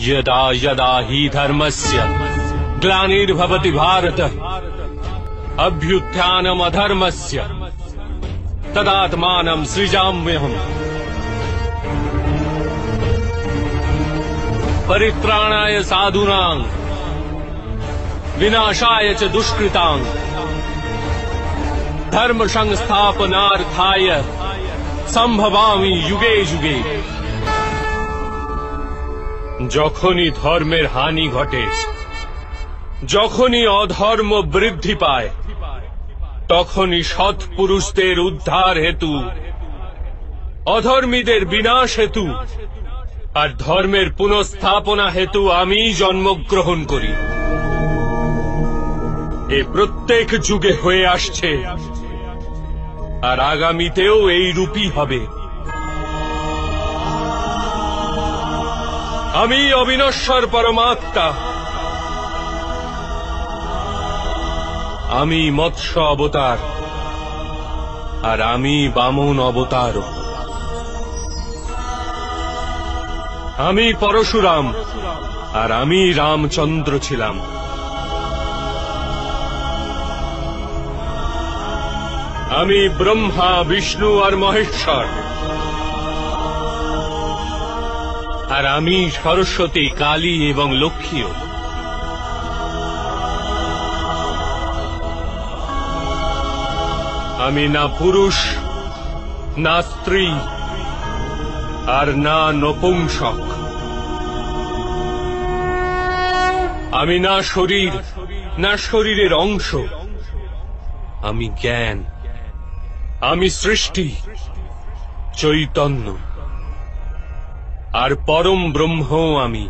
यदा यदा हि धर्मस्य ग्लानिर्भवति भारत अभ्युत्थानमधर्मस्य तदात्मानं सृजाम्यहम् परित्राणाय साधूनां विनाशाय च दुष्कृतां धर्म संस्थापनार्थाय संभवामि युगे युगे। যখনই ধর্মের হানি ঘটে, যখনই অধর্ম বৃদ্ধি পায়, তখনই সৎ পুরুষদের উদ্ধার হেতু, অধর্মীদের বিনাশ হেতু আর ধর্মের পুনঃস্থাপনা হেতু আমি জন্মগ্রহণ করি। এ প্রত্যেক যুগে হয়ে আসছে আর আগামীতেও এই রূপই হবে। আমি অবিনশ্বর পরমাত্মা, আমি মৎস্য অবতার আর আমি বামন অবতার। আমি পরশুরাম আর আমি রামচন্দ্র ছিলাম। আমি ব্রহ্মা বিষ্ণু আর মহেশ্বর, আর আমি সরস্বতী কালী এবং লক্ষ্মীও। আমি না পুরুষ, না স্ত্রী, আর না নপুংসক। আমি না শরীর, না শরীরের অংশ। আমি জ্ঞান, আমি সৃষ্টি, চৈতন্য আর পরম ব্রহ্ম। আমি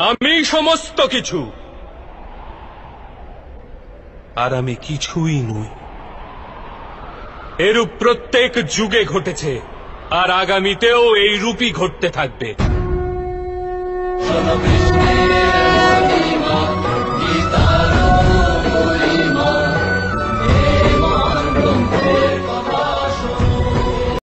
আমি সমস্ত কিছু আর আমি কিছুই নই। এরূপ প্রত্যেক যুগে ঘটেছে আর আগামীতেও এই রূপই ঘটতে থাকবে।